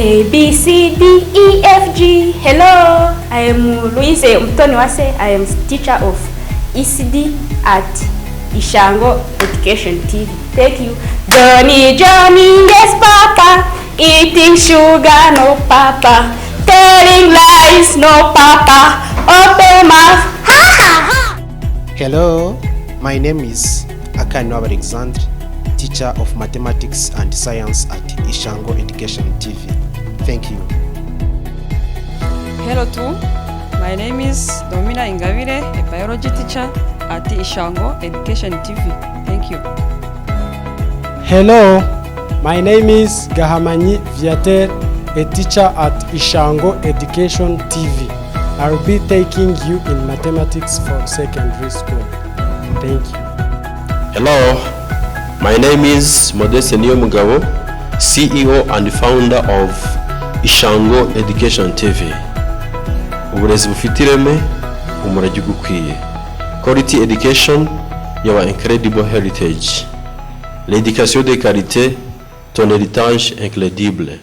A, B, C, D, E, F, G. Hello, I am Louise Mtoniwase. I am teacher of ECD at Ishango Education TV. Thank you. Johnny, Johnny, yes, Papa. Eating sugar, no, Papa. Telling lies, no, Papa. Open mouth, ha, ha, ha. Hello, my name is Alexander, teacher of mathematics and science at Ishango Education TV. Thank you. Hello too, my name is Domina Ingabire, a biology teacher at Ishango Education TV. Thank you. Hello, my name is Gahamanyi Viater, a teacher at Ishango Education TV. I'll be taking you in mathematics for secondary school. Thank you. Hello, my name is Modeste Niyomugabo, CEO and founder of Ishango Education TV. Uburezi bufite ireme, umurage ugukwiye. Quality education, your incredible heritage. L'éducation de qualité, ton héritage incrédible.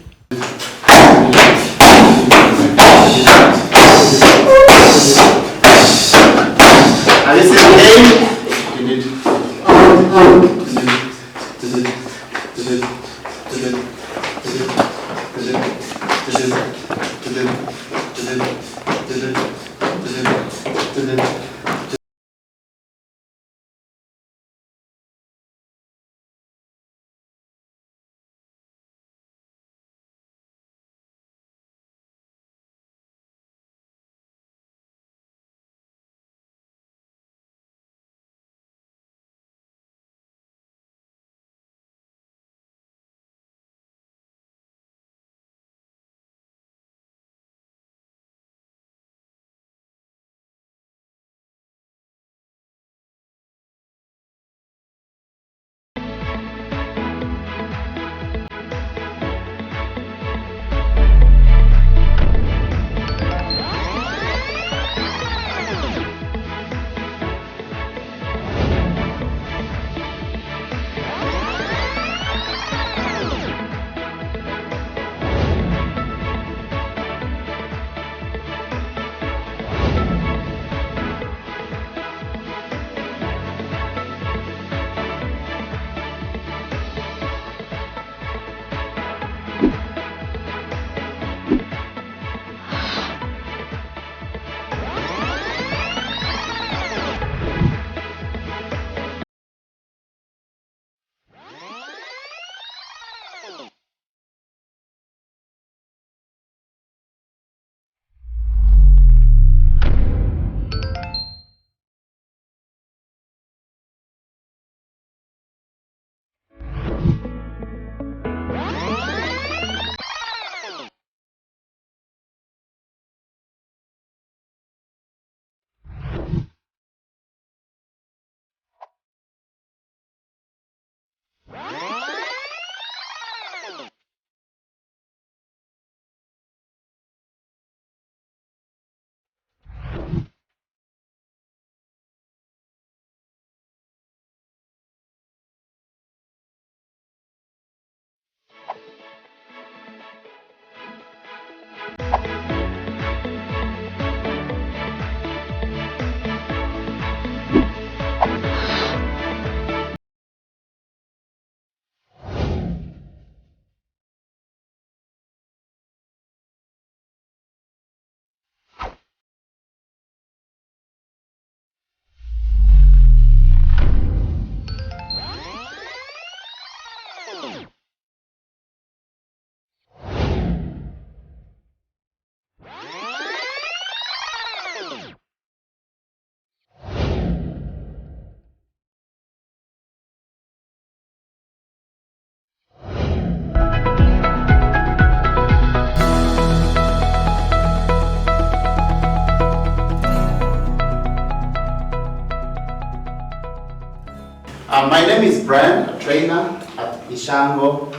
My name is Brian, a trainer at Ishango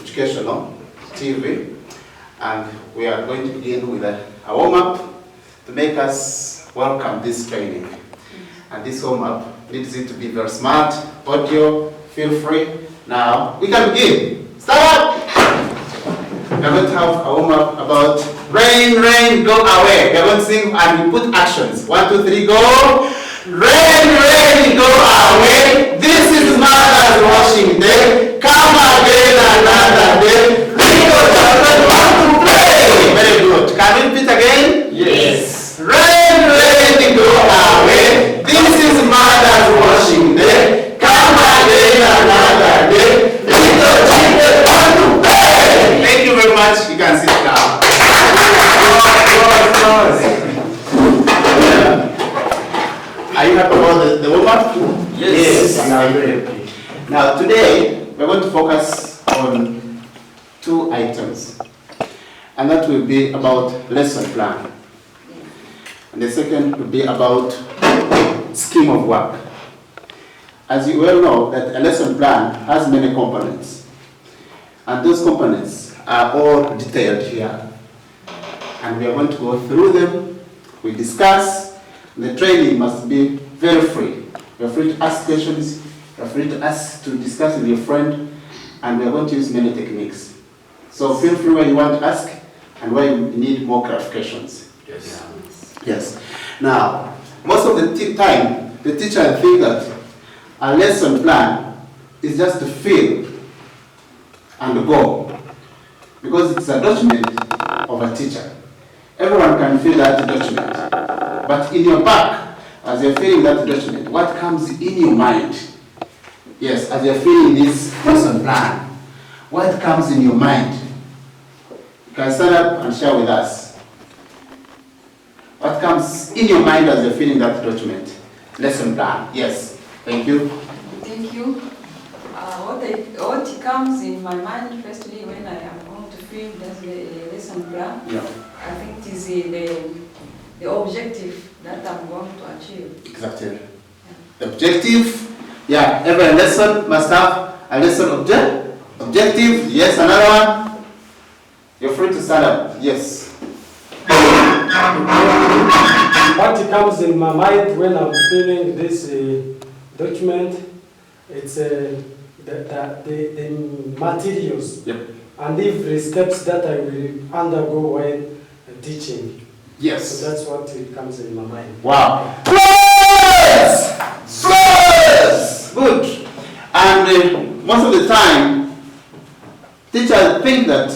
Education TV, and we are going to begin with a warm-up to make us welcome this training. And this warm-up needs it to be very smart, audio, feel free. Now, we can begin. Start! We are going to have a warm-up about rain, rain, go away. We are going to sing and we put actions. 1, 2, 3, go. Rain, rain, go away. This is Mother's washing day. Come again another day. Little children want to play. Very good. Can we repeat again? Yes. Rain, rain, go away. This is Mother's washing day. Come again another day. Little children want to play. Thank you very much. You can sit down. Are you happy about the warm-up? Yes. I'm very happy. Now today we're going to focus on 2 items, and that will be about lesson plan, and the second will be about scheme of work. As you well know, that a lesson plan has many components, and those components are all detailed here, and we are going to go through them. We discuss. The training must be very free. You're free to ask questions, you're free to discuss with your friend, and we're going to use many techniques. So feel free when you want to ask and when you need more clarifications. Yes. Yes. Now, most of the time, the teacher thinks that a lesson plan is just to fill and go, because it's a document of a teacher. Everyone can fill that document. But in your back, as you're filling that document, what comes in your mind? Yes, as you're filling this lesson plan, what comes in your mind? You can stand up and share with us. What comes in your mind as you're filling that document? Lesson plan. Yes. Thank you. Thank you. What comes in my mind, firstly, when I am going to fill the lesson plan, I think it is the objective that I'm going to achieve. Exactly. Yeah. The objective, every lesson must have a lesson objective. Yes, another one. You're free to stand up. Yes. What comes in my mind when I'm filling this document, it's the materials and every steps that I will undergo when teaching. Yes. So that's what comes in my mind. Wow. Praise! Praise! Good. And most of the time, teachers think that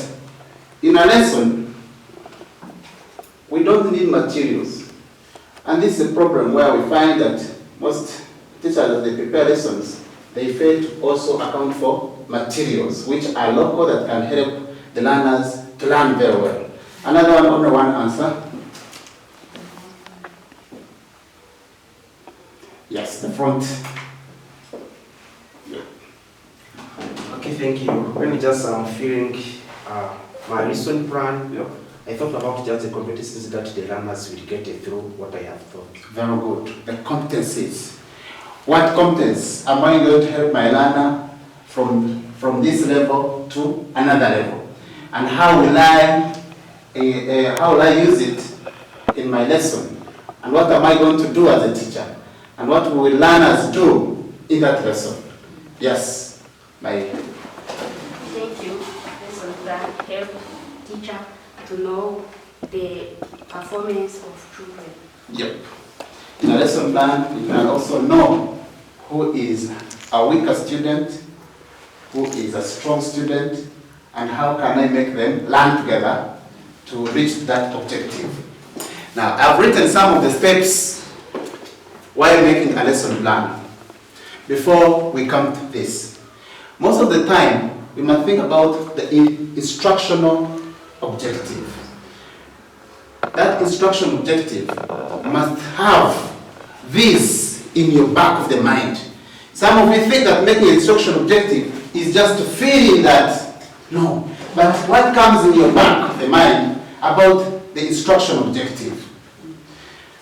in a lesson, we don't need materials. And this is a problem where we find that most teachers, as they prepare lessons, they fail to also account for materials, which are local that can help the learners to learn very well. Another one, only one answer. Yes, the front. Yeah. Okay, thank you. When we just filling my lesson plan, I thought about just the competencies that the learners will get through what I have thought. Very good. The competencies. What competence am I going to help my learner from this level to another level? And how will I use it in my lesson? And what am I going to do as a teacher? And what will learners do in that lesson? Yes, Thank you. Lesson plan help teacher to know the performance of children. Yep. In a lesson plan, you can also know who is a weaker student, who is a strong student, and how can I make them learn together to reach that objective. Now, I've written some of the steps while making a lesson plan. Before we come to this, most of the time, we must think about the instructional objective. That instructional objective must have this in your back of the mind. Some of you think that making an instructional objective is just to fill in that. No. But what comes in your back of the mind about the instructional objective?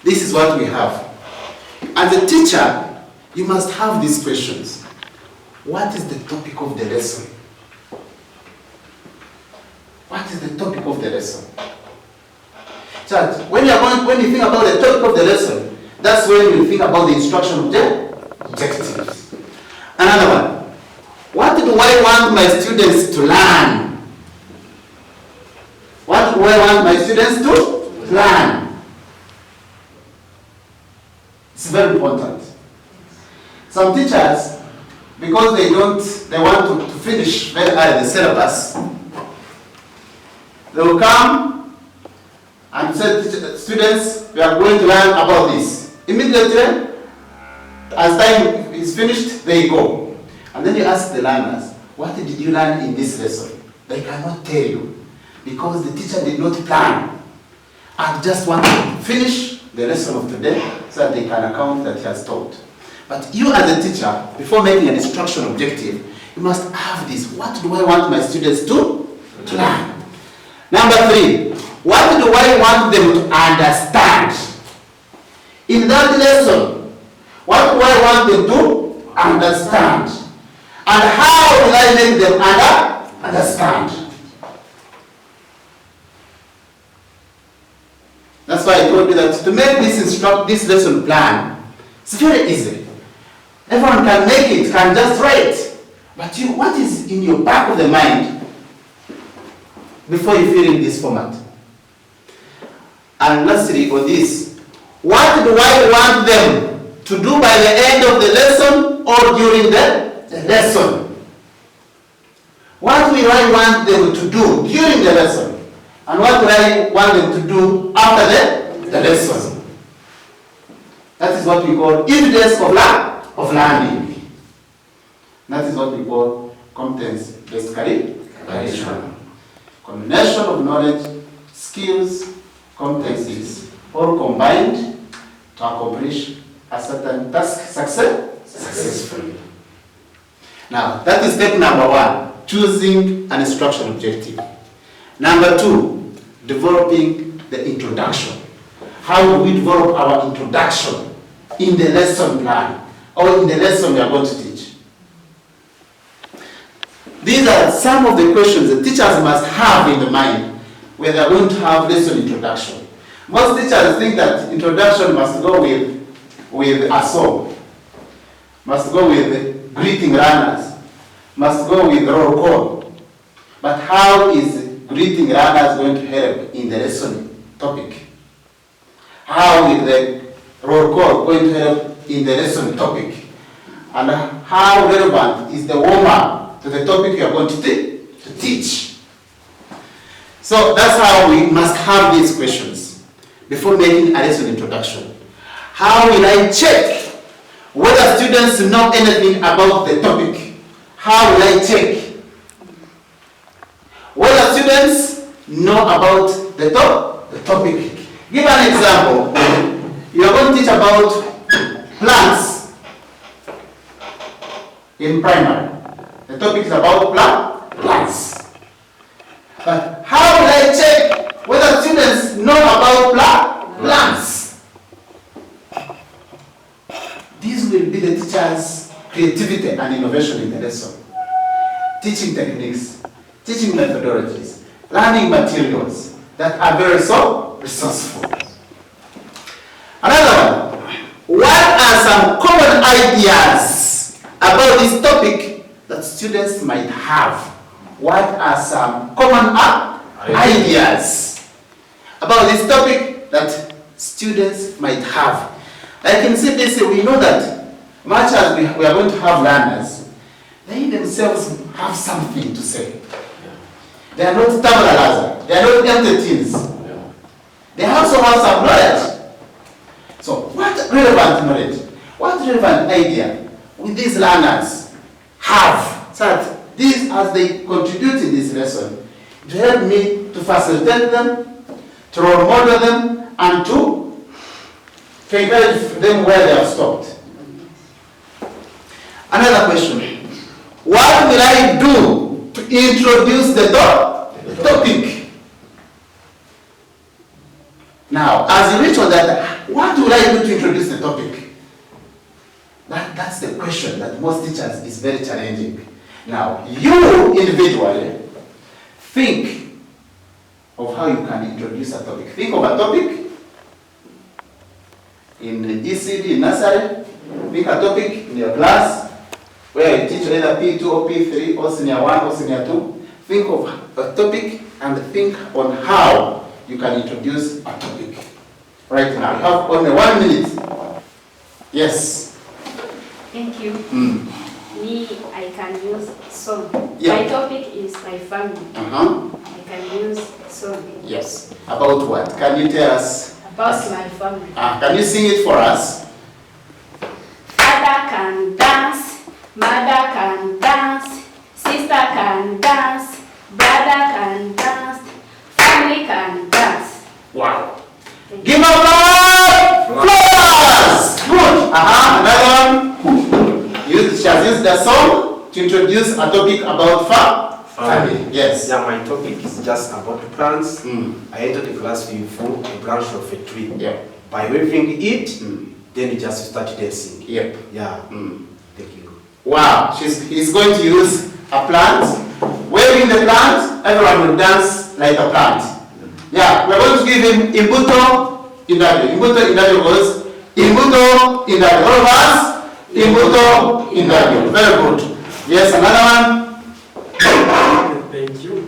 This is what we have. As a teacher, you must have these questions. What is the topic of the lesson? What is the topic of the lesson? Church, when you think about the topic of the lesson, that's when you think about the instruction objectives. Another one. What do I want my students to learn? What do I want my students to plan? It's very important. Some teachers, because they want to finish very early the syllabus, they will come and say, students, we are going to learn about this. Immediately, as time is finished, they go. And then you ask the learners, what did you learn in this lesson? They cannot tell you, because the teacher did not plan and just want to finish the lesson of today so that they can account that he has taught. But you as a teacher, before making an instructional objective, you must have this. What do I want my students to learn? Number 3, what do I want them to understand? In that lesson, what do I want them to understand? And how will I make them understand? That's why I told you that to make this lesson plan, it's very easy. Everyone can make it, can just write. But what is in your back of the mind before you fill in this format? And lastly, on this, what do I want them to do by the end of the lesson or during the lesson? What will I want them to do during the lesson? And what will I want them to do after the lesson? That is what we call evidence of learning. That is what we call competence-based curriculum. Combination of knowledge, skills, competencies, all combined to accomplish a certain task successfully. Now, that is step number 1, choosing an instruction objective. Number 2, developing the introduction. How do we develop our introduction in the lesson plan or in the lesson we are going to teach? These are some of the questions the teachers must have in the mind when they are going to have lesson introduction. Most teachers think that introduction must go with a song, must go with greeting learners, must go with roll call. But how is greeting learners going to help in the lesson topic? How is the roll call going to help in the lesson topic? And how relevant is the warm-up to the topic you are going to teach? So that's how we must have these questions before making a lesson introduction. How will I check whether students know anything about the topic? How will I check whether students know about the topic? Give an example. You are going to teach about plants in primary. The topic is about plants. But how will I check whether students know about plants? These will be the teacher's creativity and innovation in the lesson. Teaching techniques, teaching methodologies, learning materials that are very so resourceful. Another one, what are some common ideas about this topic that students might have? What are some common ideas about this topic that students might have? Like in CPC, we know that much as we are going to have learners, they themselves have something to say. They are not tabula rasa. They are not empty tins. They also have some knowledge. So what relevant knowledge, what relevant idea will these learners have so that these, as they contribute in this lesson, to help me to facilitate them, to role model them, and to encourage them where they have stopped? Another question, what will I do to introduce the topic? Now, as you reach on that, what will I do to introduce the topic? That's the question that most teachers is very challenging. Now, you individually think of how you can introduce a topic. Think of a topic in ECD, in nursery. Think a topic in your class where you teach either P2 or P3 or senior 1 or senior 2. Think of a topic and think on how you can introduce a topic. Right now, you have only 1 minute. Yes. Thank you. Me, I can use song. Yeah. My topic is my family. I can use song. Yes. About what? Can you tell us? About my family. Can you sing it for us? Father can dance, mother can dance, sister can dance, brother can dance, family can dance. Wow. Give a applause! Flowers! Good. Another one. You shall use the song to introduce a topic about family. Yes. Yeah, my topic is just about plants. I entered the class with a branch of a tree. Yeah. By waving it, then you just start dancing. Yep. Yeah. Thank you. Wow. He's going to use a plant. Waving the plant, everyone will dance like a plant. Yeah, we're going to give him Imbuto Indabyo. Imbuto Indabyo goes Imbuto Indabyo. All of us, Imbuto Indabyo. Very good. Yes, another one. Thank you.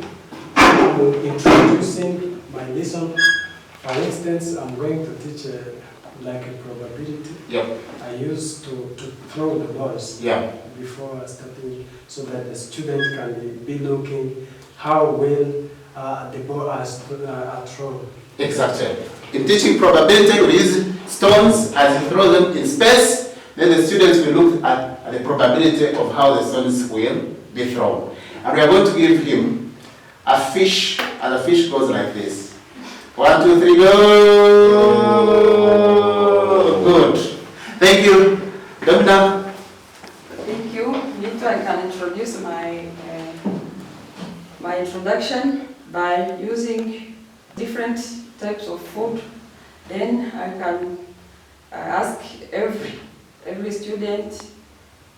I'm introducing my lesson. For instance, I'm going to teach like a probability. Yep. I used to throw the balls before starting, so that the student can be looking how well the ball are thrown. Exactly. In teaching probability, we use stones as you throw them in space. Then the students will look at the probability of how the stones will be thrown. And we are going to give him a fish, and the fish goes like this. 1, 2, 3, go! Good. Thank you. Doctor. Thank you. Me too, I can introduce my introduction by using different types of food. Then I can ask every student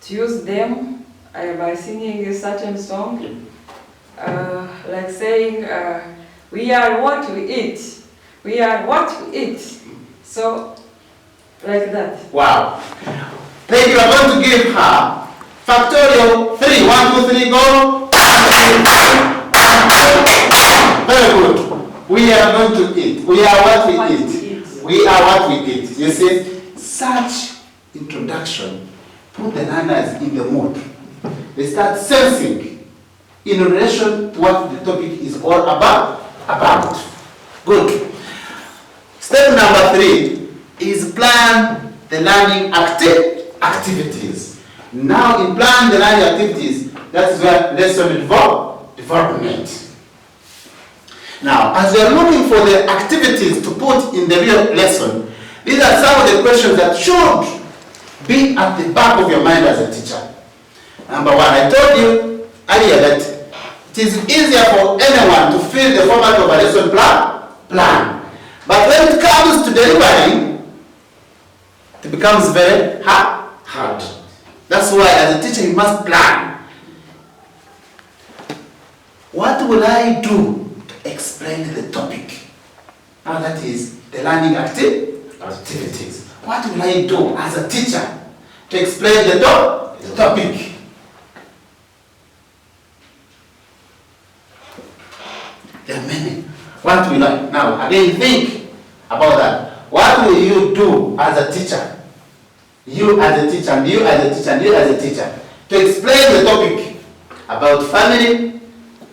to use them by singing a certain song, like saying, we are what we eat. We are what we eat. So, like that. Wow. Thank you. I'm going to give her factorial 3. 1, 2, 3, go. Very good. We are going to eat. We are what we eat. We are what we eat. You see, such introduction put the learners in the mood. They start sensing in relation to what the topic is all about. Good. Step number 3 is plan the learning activities. Now, in plan the learning activities, that's where lesson development. Now, as we are looking for the activities to put in the real lesson, these are some of the questions that should be at the back of your mind as a teacher. Number 1, I told you earlier that it is easier for anyone to fill the format of a lesson plan. But when it comes to delivering, it becomes very hard. That's why as a teacher you must plan. What will I do to explain the topic? Now that is the learning activities. What will I do as a teacher to explain the topic? There are many. What will I now again think about that? What will you do as a teacher? You as a teacher, and you as a teacher, and you as a teacher, to explain the topic about family,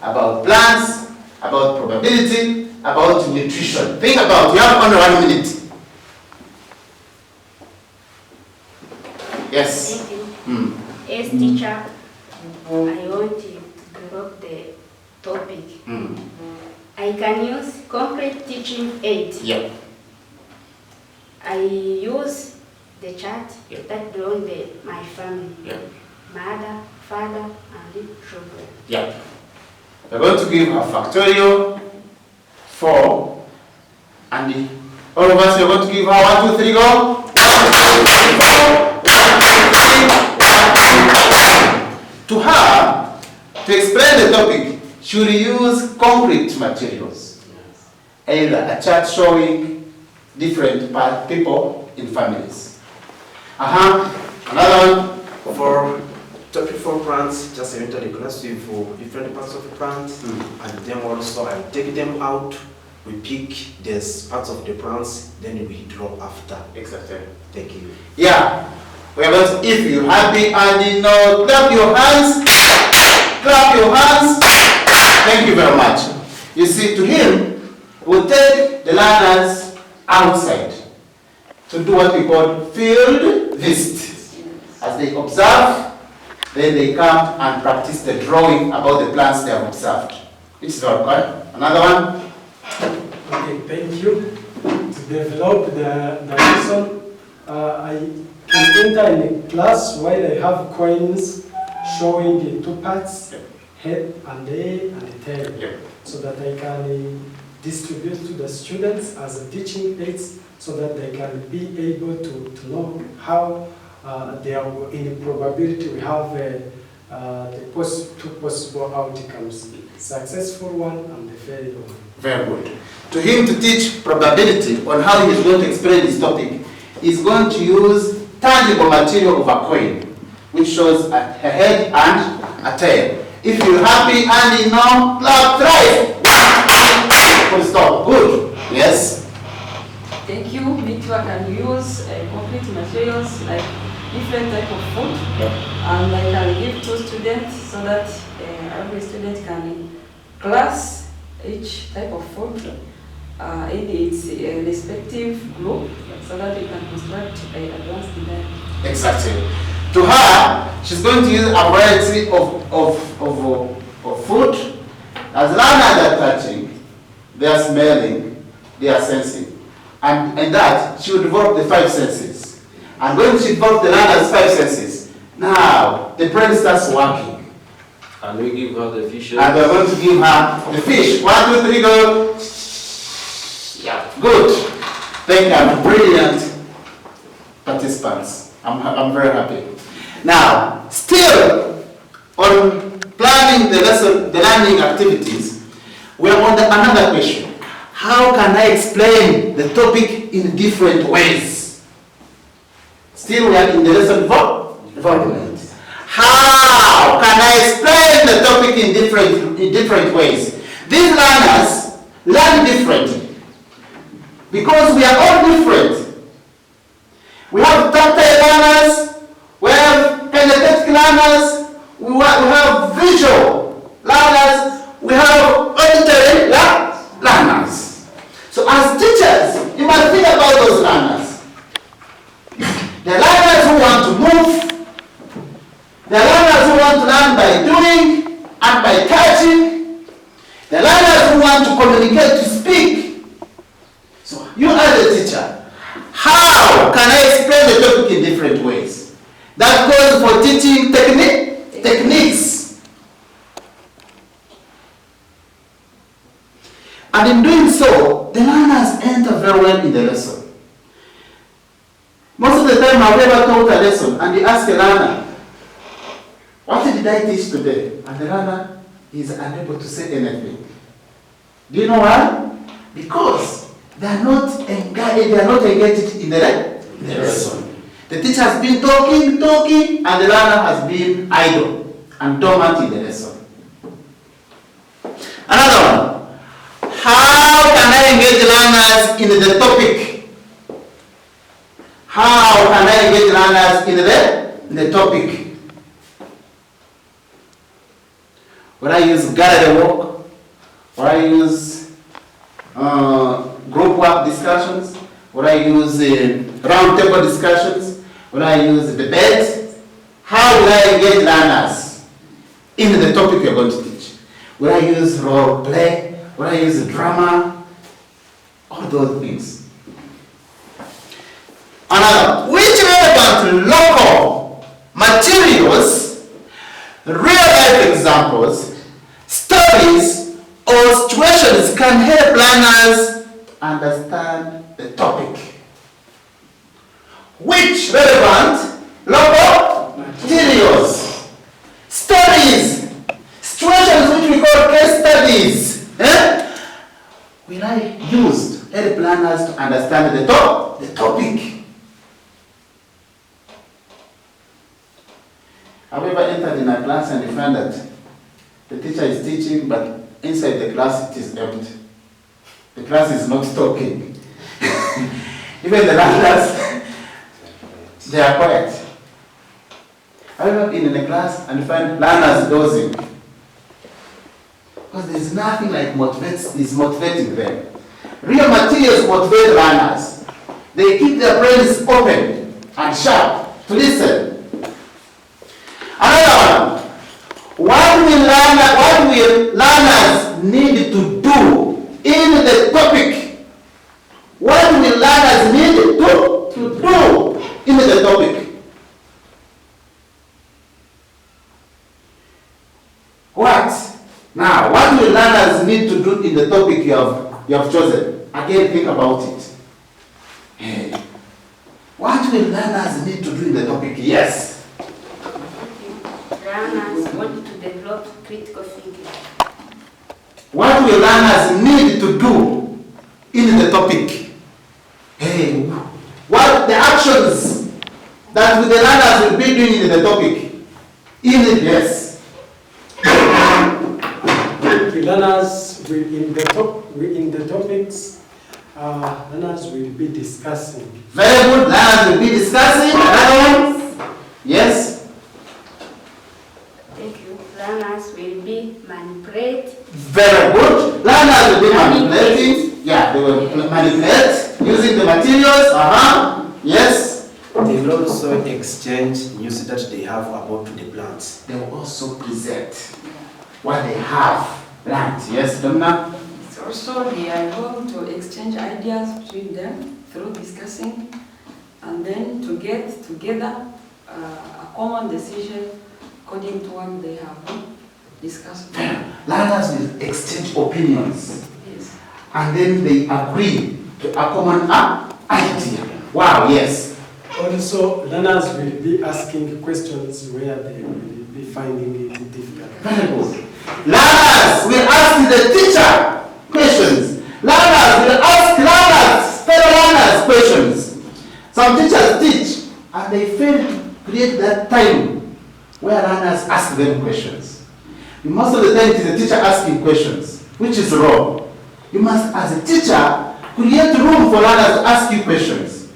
about plans, about probability, about nutrition. Think about, you have only 1 minute. Yes. Thank you. As teacher, I want to develop the topic. I can use concrete teaching aid. Yeah. I use the chart Yep. that belong to my family. Yeah. Mother, father, and the children. Yeah. We're going to give a factorial 4, and all of us are going to give her 1, 2, 3, go. 1, 2, 3, 4. 1, 2, 3. To her, to explain the topic, she will use concrete materials. Either a chart showing different people in families. Another one for topic for plants, just enter the class with different parts of the plant, and then also I take them out. We pick these parts of the plants, then we draw after. Exactly. Thank you. Yeah. We are going to, if you're happy and you know, clap your hands. Clap your hands. Thank you very much. You see, to him, we'll take the learners outside to do what we call field visit. As they observe, then they come and practice the drawing about the plants they have observed. It's very good. Another one. Okay, thank you. To develop the lesson, I can enter in a class while I have coins showing the two parts, head and the tail, so that I can distribute to the students as a teaching aids, so that they can be able to know how they are in a probability. We have two possible outcomes, successful one and the failed one. Very good. To him to teach probability on how he is going to explain this topic, he's going to use tangible material of a coin, which shows a head and a tail. If you're happy and you know, clap thrice. Full stop. Good. Yes. Thank you. Me too, I can use complete materials like different type of food, and I can give to students so that every student can class each type of food in its respective group, so that they can construct an advanced design. Exactly. To her, she's going to use a variety of food. As learners are touching, they are smelling, they are sensing. And in that, she will develop the 5 senses. And when she develops the learner's 5 senses, now the brain starts working. And we give her the fish. And we're going to give her the fish. 1, 2, 3, go. Yeah, good. Thank you, brilliant participants. I'm very happy. Now, still on planning the lesson, the learning activities, we are on another question. How can I explain the topic in different ways? Still, we are in the lesson development. How can I explain the topic in different ways? These learners learn differently because we are all different. We have tactile learners, we have kinetic learners, we have visual learners, we have auditory learners. So as teachers, you must think about those learners. The learners who want to move, the learners who want to learn by doing and by touching, the learners who want to communicate, to speak. So you as a teacher, how can I explain the topic in different ways? That goes for teaching techniques. And in doing so, the learners enter very well in the lesson. Most of the time, I've ever taught a lesson and you ask a learner, what did I teach today? And the learner is unable to say anything. Do you know why? Because they are not engaged in the lesson. The teacher has been talking, and the learner has been idle and dormant in the lesson. Another one. How can I engage learners in the topic? How can I engage learners in the topic? When I use gallery work, when I use group work discussions, when I use round table discussions, when I use debate, how will I engage learners in the topic you're going to teach? When I use role play, when I use drama, all those things. Another, which relevant local materials, real life examples, stories, or situations can help learners understand the topic? Which relevant local materials, stories, situations which we call case studies, will I use to help learners to understand the topic? Have you ever entered class and you find that the teacher is teaching, but inside the class it is empty. The class is not talking. Even the learners, they are quiet. Have you ever been in a class and you find learners dozing? Because there is nothing like motivating them. Real materials motivate learners. They keep their brains open and sharp to listen. Another one. What will learners need to do in the topic? What will learners need to do in the topic? What? Now, what will learners need to do in the topic you have chosen? Again, think about it. Hey. What will learners need to do in the topic? Yes. Learners want to develop critical thinking. What will learners need to do in the topic? Hey, what the actions that the learners will be doing in the topic? Yes. The learners will in the topics. Learners will be discussing. Very good. Learners will be discussing. Another one? Yes. Thank you. Learners will be manipulate. Very good. Learners will be manipulating. Yeah, they will manipulate using the materials. Yes. They will also exchange news that they have about the plants. They will also present what they have learned. Yes, Domna? Also, they are going to exchange ideas between them through discussing, and then to get together a common decision according to what they have discussed. Learners will exchange opinions. Yes. And then they agree to a common idea. Wow, yes. Also, learners will be asking questions where they will be finding it difficult. Very good. Learners will ask the teacher questions. Learners will ask fellow learners questions. Some teachers teach and they fail to create that time where learners ask them questions. Most of the time it is the teacher asking questions, which is wrong. You must, as a teacher, create room for learners to ask you questions.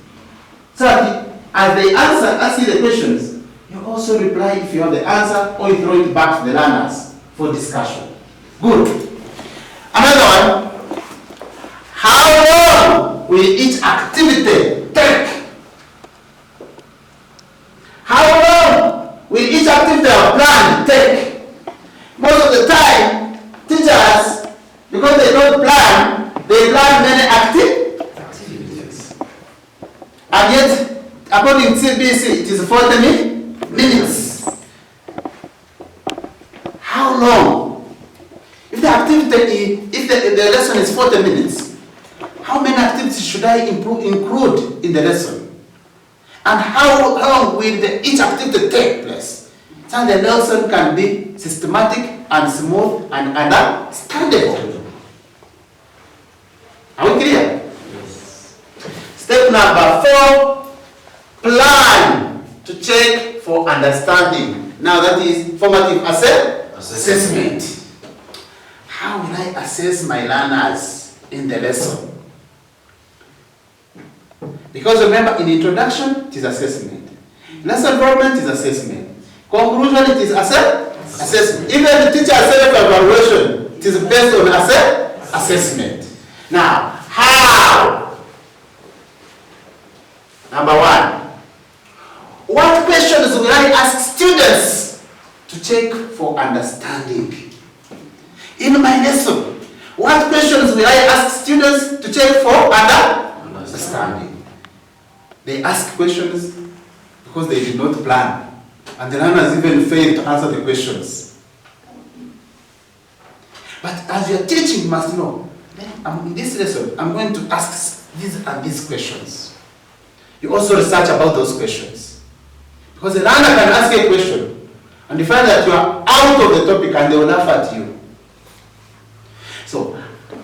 So that as they ask you the questions, you also reply if you have the answer, or you throw it back to the learners for discussion. Good. Another one. How long will each activity take? How long will each activity or plan take? Most of the time, teachers, because they don't plan, they plan many activities. And yet, according to CBC, it is 40 minutes. How long? If the activity, if the lesson is 40 minutes, how many activities should I include in the lesson? And how long will each activity take place? So the lesson can be systematic and smooth and understandable. Are we clear? Yes. Step number 4, plan to check for understanding. Now that is formative assessment. How will I assess my learners in the lesson? Because remember, in introduction, it is assessment. Lesson development is assessment. Conclusion, it is assessment. Even the teacher self-evaluation, it is based on assessment. Now, how? Number 1. What questions will I ask students to check for understanding? In my lesson, what questions will I ask students to check for understanding? They ask questions because they did not plan. And the learners even failed to answer the questions. But as you are teaching, you must know, in this lesson, I'm going to ask these and these questions. You also research about those questions. Because the learner can ask a question, and you find that you are out of the topic and they will laugh at you. So,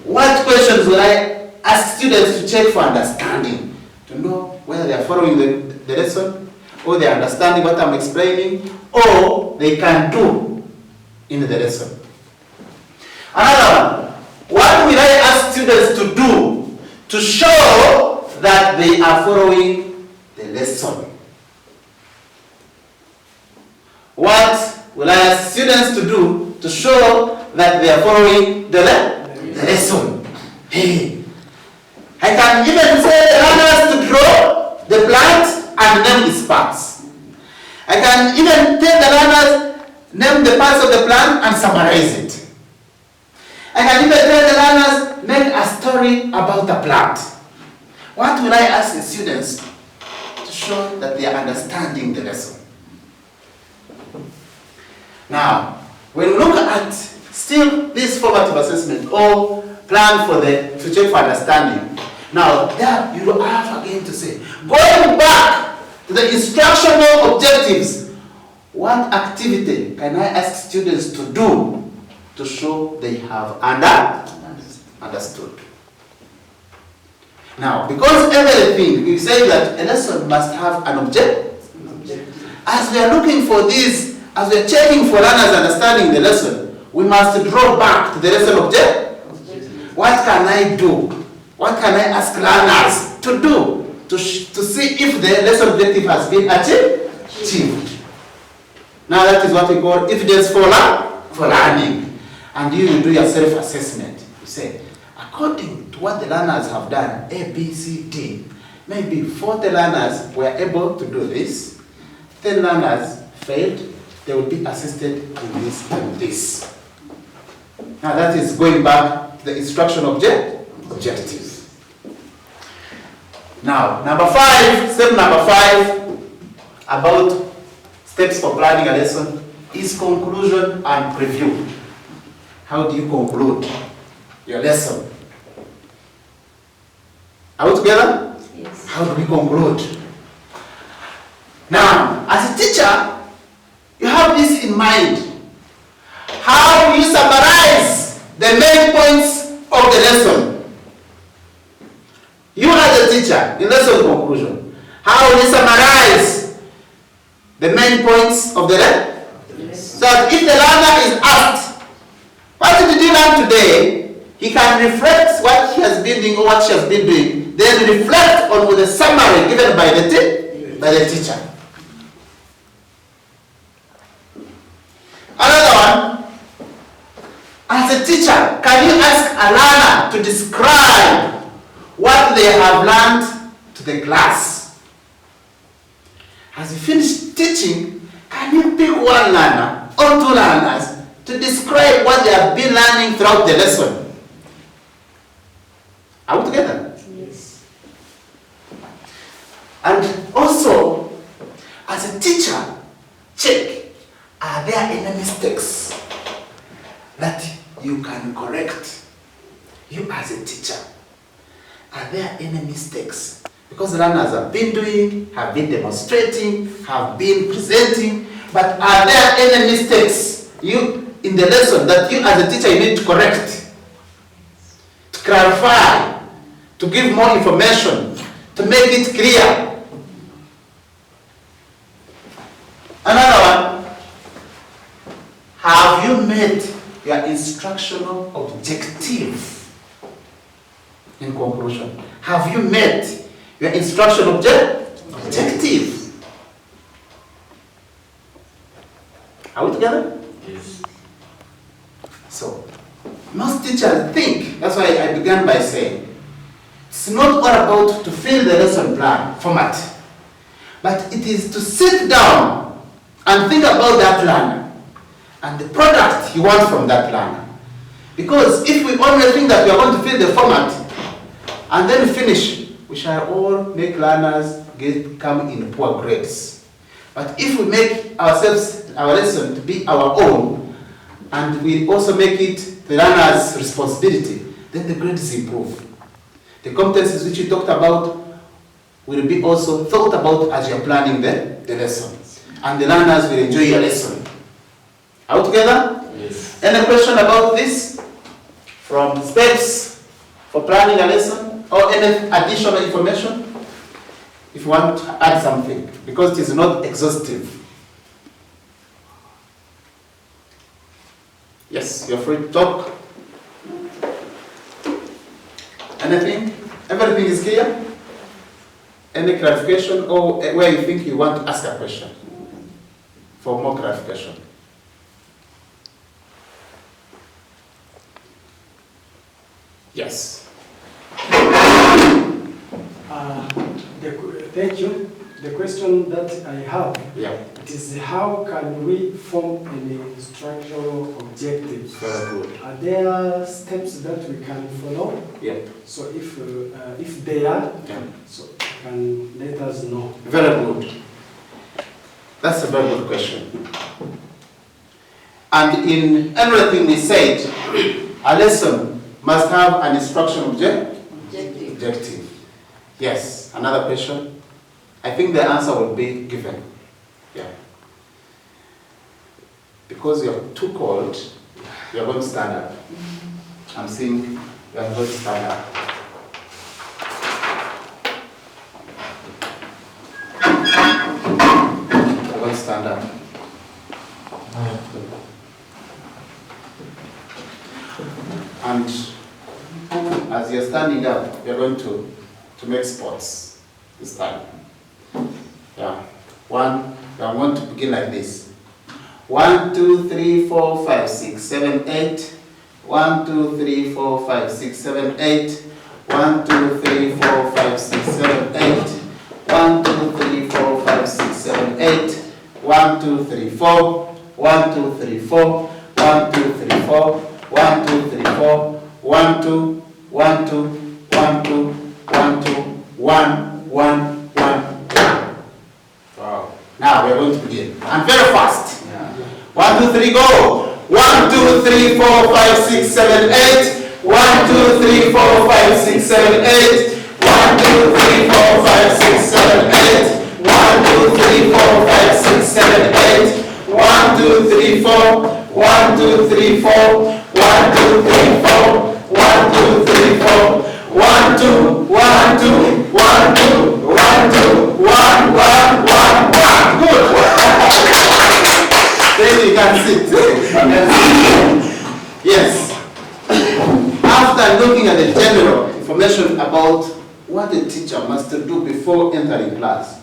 what questions will I ask students to check for understanding? To know whether they are following the lesson, or they're understanding what I'm explaining, or they can do in the lesson. Another one, what will I ask students to do to show that they are following the lesson? What will I ask students to do to show that they are following the lesson? Hey, I can even say the learners to draw the plant and name its parts. I can even tell the learners name the parts of the plant and summarize it. I can even tell the learners make a story about the plant. What will I ask the students to show that they are understanding the lesson? Now, when we look at still this formative assessment or plan for to check for understanding, now there you have again to say, going back to the instructional objectives, what activity can I ask students to do to show they have understood? Now, because everything, we say that a lesson must have an objective. As we are looking for these, as we are checking for learners understanding the lesson, we must draw back to the lesson objective. What can I do? What can I ask learners to do to see if the lesson objective has been achieved? Now that is what we call evidence for learning. And you do your self-assessment. You say, according to what the learners have done, A, B, C, D, maybe 40 learners were able to do this, 10 learners failed, they will be assisted in this and this. Now that is going back to the instruction objectives. Now, step number 5, about steps for planning a lesson is conclusion and preview. How do you conclude your lesson? Are we together? Yes. How do we conclude? Now, as a teacher, you have this in mind. How do you summarize the main points of the lesson? You as a teacher, in lesson conclusion, how will you summarize the main points of the lesson? So that if the learner is asked, what did you learn today? He can reflect what he has been doing or what she has been doing, then reflect on the summary given by the teacher. Another one, as a teacher, can you ask a learner to describe what they have learned to the class? As you finish teaching, can you pick one learner or 2 learners to describe what they have been learning throughout the lesson? Are we together? Yes. And also, as a teacher, check, are there any mistakes that you can correct? You as a teacher, are there any mistakes? Because the learners have been doing, have been demonstrating, have been presenting, but are there any mistakes in the lesson that you as a teacher you need to correct, to clarify, to give more information, to make it clear? Another one, have you met your instructional objective? In conclusion, have you met your instructional objective? Are we together? Yes. So, most teachers think, that's why I began by saying, it's not all about to fill the lesson plan format, but it is to sit down and think about that learner and the product you want from that learner. Because if we only think that we are going to fill the format and then finish, we shall all make learners come in poor grades. But if we make our lesson to be our own, and we also make it the learner's responsibility, then the grades improve. The competencies which we talked about will be also thought about as you are planning the lesson. And the learners will enjoy your lesson. Are we together? Yes. Any question about this? From steps for planning a lesson or any additional information? if you want to add something, because it is not exhaustive. Yes, you're free to talk. Anything? Everything is clear? Any clarification, or where you think you want to ask a question for more clarification? Yes. Thank you. The question that I have, Yeah. it is how can we form an instructional objective? Very good. Are there steps that we can follow? Yeah. So if they are, Yeah. so you can let us know. Very good. That's a very good question. And in everything we said, a lesson must have an instructional objective. Yes. Another question? I think the answer will be given. Yeah. Because you're too cold, you're going to stand up. I'm seeing you're going to stand up. You're going to stand up. And as you're standing up, you're going to make spots this time. Yeah. I want to begin like this. 1, 2, 3, 4, 5, 6, 7, 8. 1, 2, 3, 4, 5, 6, 7, 8. 1, 2, 3, 4, 5, 6, 7, 8. 1, 2, 3, 4, 5, 6, 7, 8. 1, 2, 3, 4. 1, 2, 3, 4. 1, 2, 3, 4. 1, 2, 3, 4. 1, 2, 1, 2, 1, 2, 1, 2, 1, 1, 1. Wow. Now we are going to begin. And very fast. Yeah. 1, 2, 3, go. 1, 2, 3, 4, 5, 6, 7, 8. 1, 2, 3, 4, 5, 6, 7, 8. 1, 2, 3, 4, 5, 6, 7, 8. 1, 2, 3, 4, 5, 6, 7, 8. 1, 2, 3, 4. 1, 2, 3, 4. 1, 2, 3, 4. 1, 2, 3, 4. 1, 2, 1, 2, 1, 2, 1, 2, 1, 1, 1, 1. Good. Then you can sit. Yes. After looking at the general information about what a teacher must do before entering class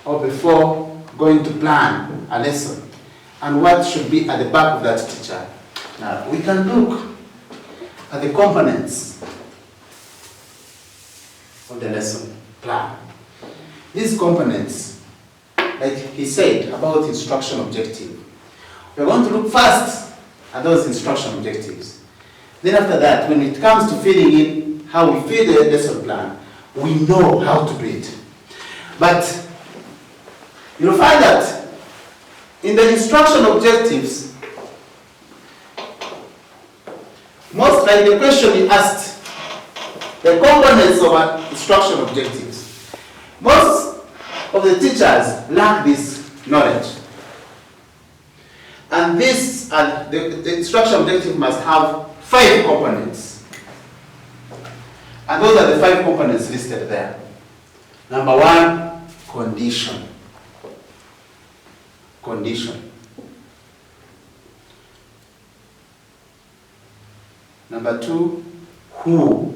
or before going to plan a lesson and what should be at the back of that teacher, now we can look at the components of the lesson plan. These components, like he said about instruction objective, we're going to look first at those instruction objectives. Then after that, when it comes to filling in how we fill the lesson plan, we know how to do it. But you'll find that in the instruction objectives, most like the question you asked, the components of our instruction objectives, most of the teachers lack this knowledge. And this, the instruction objective must have 5 components. And those are the 5 components listed there. Number 1, condition. Condition. Number 2, who.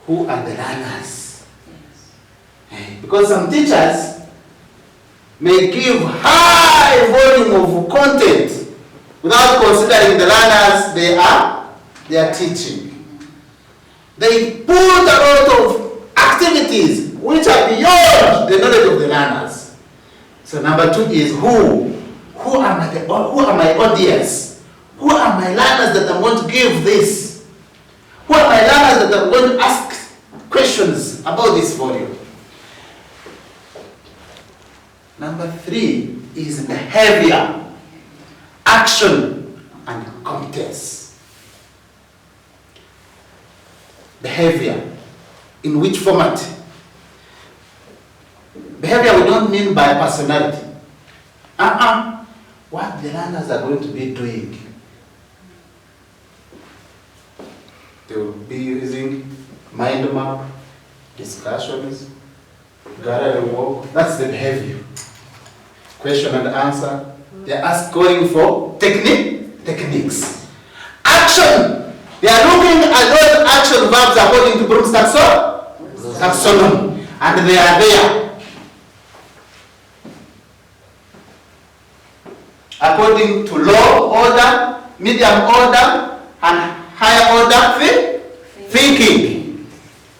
Who are the learners? Because some teachers may give high volume of content without considering the learners they are teaching. They put a lot of activities which are beyond the knowledge of the learners. So number 2 is who. Who are my audience? Who are my learners that I'm going to give this? Who are my learners that I'm going to ask questions about this volume? Number 3 is behavior, action, and competence. Behavior. In which format? Behavior we don't mean by personality. What the learners are going to be doing. They will be using mind map, discussions, That's the behavior. Question and answer. They're going for techniques. Action. They are looking at those action verbs according to Bloom's taxonomy. And they are there. According to low order, medium order, and higher order thinking.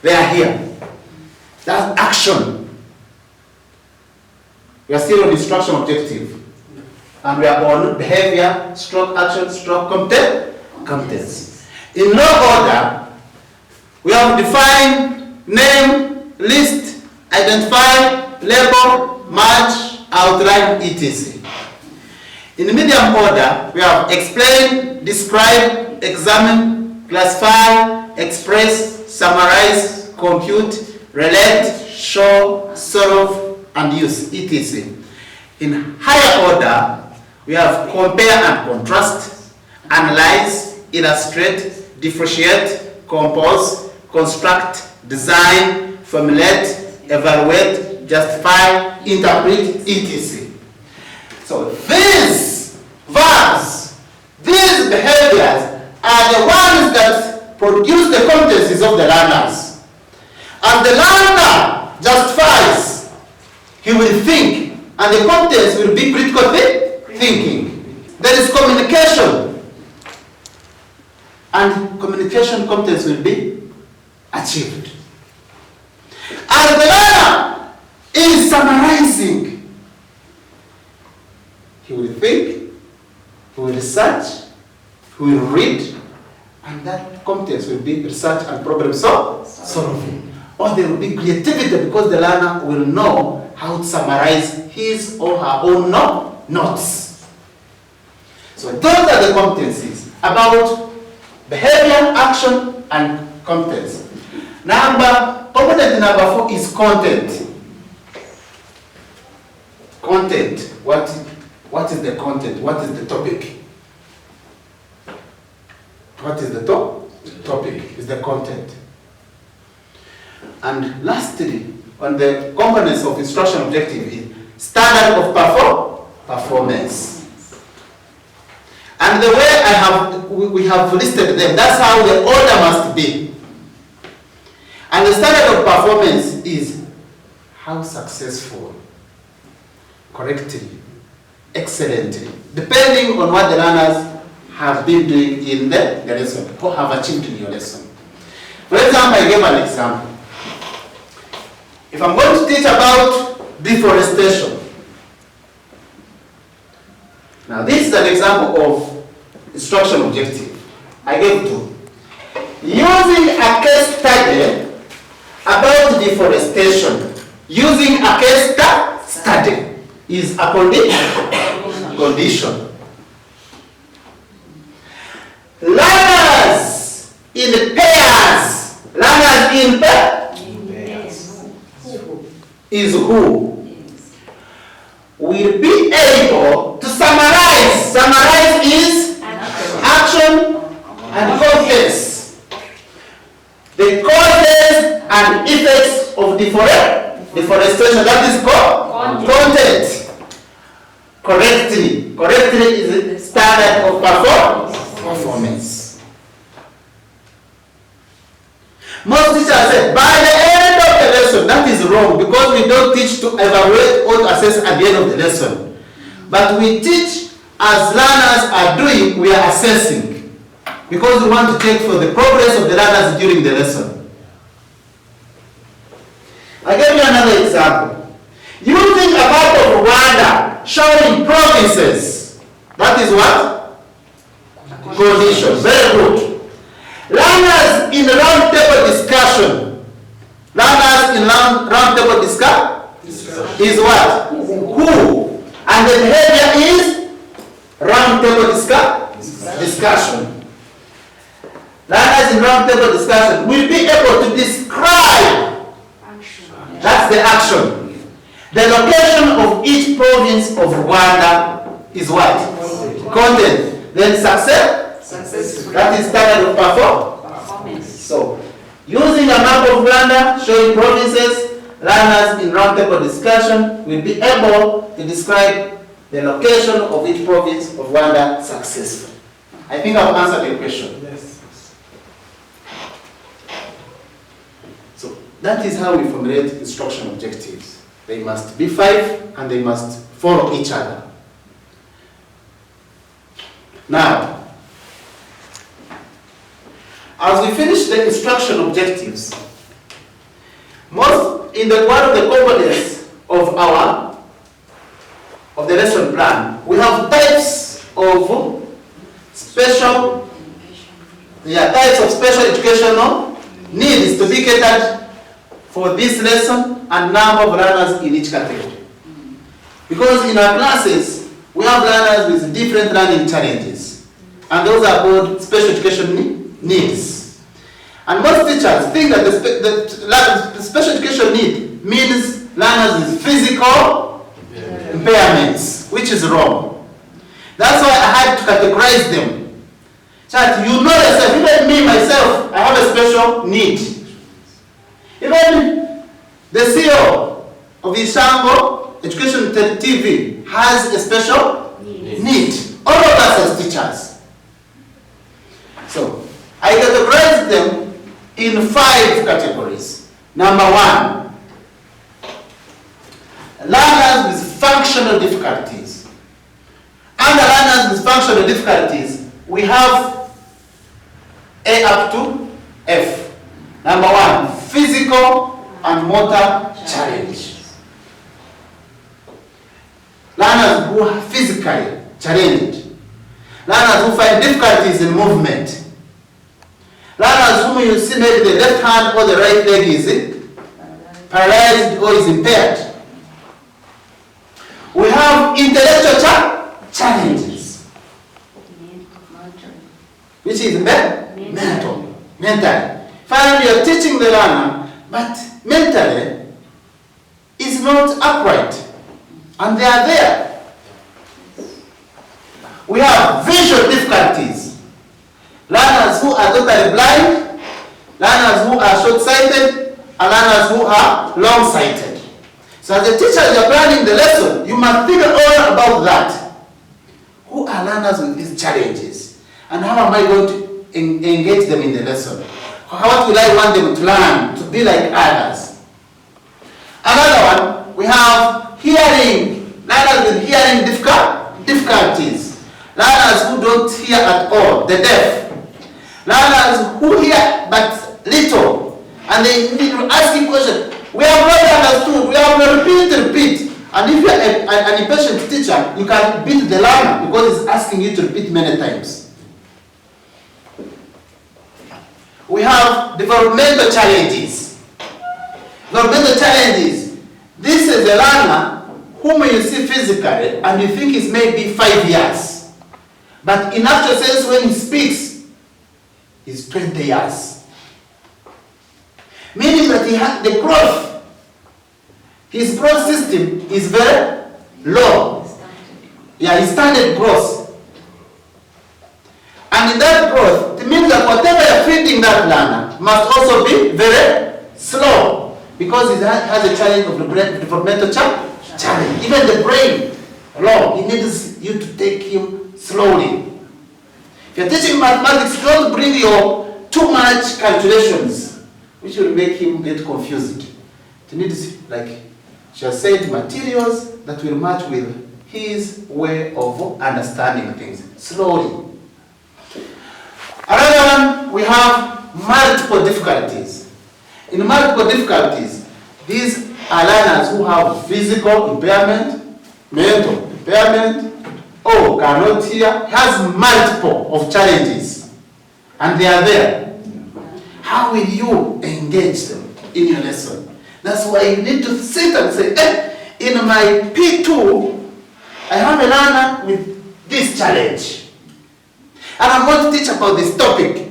They are here. That's action. We are still on instructional objective. And we are on behavior, stroke action, stroke competence. In low order, we have defined, name, list, identify, label, match, outline, etc. In medium order, we have explain, describe, examine, classify, express, summarize, compute, relate, show, solve, and use, etc. In higher order, we have compare and contrast, analyze, illustrate, differentiate, compose, construct, design, formulate, evaluate, justify, interpret, etc. So these verbs, these behaviors are the ones that produce the competencies of the learners. And the learner justifies, he will think, and the competence will be critical thinking. There is communication, and communication competence will be achieved. And the learner is summarizing. He will think, he will research, he will read, and that competence will be research and problem solving. Or there will be creativity because the learner will know how to summarize his or her own notes. So those are the competencies about behavior, action, and competence. Component number 4 is content. Content. What is the content? What is the topic? What is the topic? Is the content. And lastly, on the components of instruction objective is standard of performance. And the way we have listed them, that's how the order must be. And the standard of performance is how successful, correctly, excellently, depending on what the learners have been doing in the lesson or have achieved in your lesson. For example, I gave an example. If I'm going to teach about deforestation, now this is an example of instruction objective. I gave 2. Using a case study about deforestation, using a case study is a condition. Learners in pairs, is who will be able to summarize. Summarize is action and causes. The causes and effects of deforestation. That is called content. Correctly. Correctly is the standard of performance. Most teachers say, by the end of the lesson, that is wrong because we don't teach to evaluate or to assess at the end of the lesson. But we teach as learners are doing, we are assessing. Because we want to check for the progress of the learners during the lesson. I'll give you another example. Using a map of Rwanda showing provinces. That is what? Condition. Very good. Learners in round table discussion. Learners in round table discussion is what? Who? And the behavior is round table discussion. Learners in round table discussion will be able to describe. That's the action. The location of each province of Rwanda is what? Content. Then success. That is standard of performance. So, using a map of Rwanda showing provinces learners in roundtable discussion will be able to describe the location of each province of Rwanda successfully. I think I've answered your question. Yes. So that is how we formulate instruction objectives. They must be 5 and they must follow each other. Now, as we finish the instruction objectives, one of the components of the lesson plan, we have types of special educational needs to be catered for this lesson and number of learners in each category. Because in our classes, we have learners with different learning challenges, and those are called special education needs. And most teachers think that the special education need means learners with physical impairments, which is wrong. That's why I had to categorize them. Chat, you know yourself, even me myself, I have a special need. Even the CEO of Ishango Education Tv has a special need. All of us as teachers. So, I categorize them in 5 categories. Number 1, learners with functional difficulties. Under learners with functional difficulties, we have A up to F. Number 1, physical and motor challenge. Learners who are physically challenged. Learners who find difficulties in movement. Learners whom you see maybe the left hand or the right leg is paralyzed or is impaired. We have intellectual challenges, which is mental. Finally, you are teaching the learner, but mentally is not upright, and they are there. We have visual difficulties. Learners who are totally blind, learners who are short-sighted, and learners who are long-sighted. So as a teacher, you are planning the lesson, you must think all about that. Who are learners with these challenges? And how am I going to engage them in the lesson? How will I want them to learn, to be like others? Another one, we have hearing, learners with hearing difficulties. Learners who don't hear at all, the deaf. Learners who hear but little, and they need to ask you questions. We have not understood, we have to repeat. And if you are an impatient teacher, you can beat the learner because he's asking you to repeat many times. We have developmental challenges. Developmental challenges. This is a learner whom you see physically and you think is maybe 5 years. But in actual sense, when he speaks, he's 20 years. Meaning that he has the growth. His growth system is very low. Yeah, his standard growth. And in that growth, it means that whatever you're feeding that learner must also be very slow. Because it has a challenge of the brain, developmental challenge. Even the brain, low, it needs you to take him slowly. If you're teaching mathematics, don't bring your too much calculations, which will make him get confused. You need, like she has said, materials that will match with his way of understanding things, slowly. Another one, we have multiple difficulties. In multiple difficulties, these are learners who have physical impairment, mental impairment, or cannot hear, has multiple of challenges, and they are there. How will you engage them in your lesson? That's why you need to sit and say, in my P2, I have a learner with this challenge. And I'm going to teach about this topic.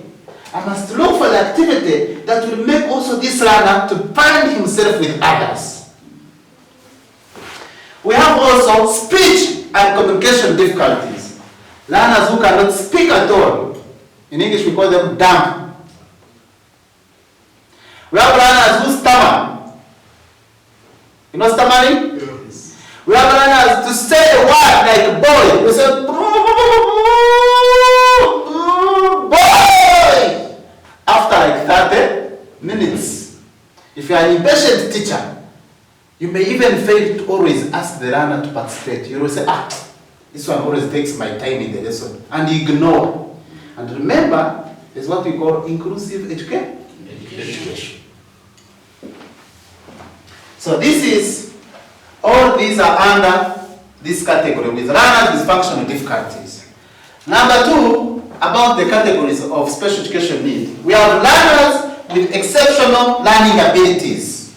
I must look for the activity that will make also this learner to bind himself with others. We have also speech and communication difficulties. Learners who cannot speak at all. In English we call them dumb. We have learners who stammer. You know stammering? Yes. We have learners to say a word like boy. We say boy. After like 30 minutes, if you are an impatient teacher, you may even fail to always ask the learner to participate. You will say, this one always takes my time in the lesson, and ignore. And remember, there's what we call inclusive education. So this is, all these are under this category with learners with functional difficulties. Number 2, about the categories of special education need. We have learners with exceptional learning abilities.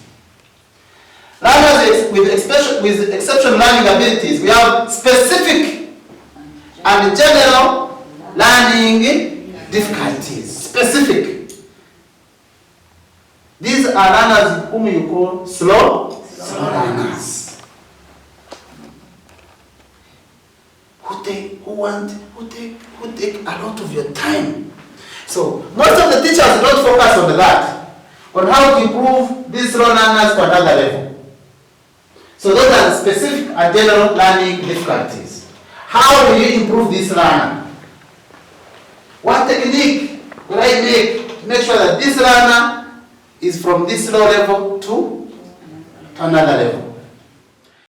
Learners with exceptional learning abilities, we have specific and general learning difficulties. Specific. These are learners whom you call slow learners. Who take a lot of your time. So most of the teachers don't focus on that, on how to improve these slow learners to another level. So those are specific and general learning difficulties. How will you improve this learner? What technique will I make sure that this learner is from this low level to another level?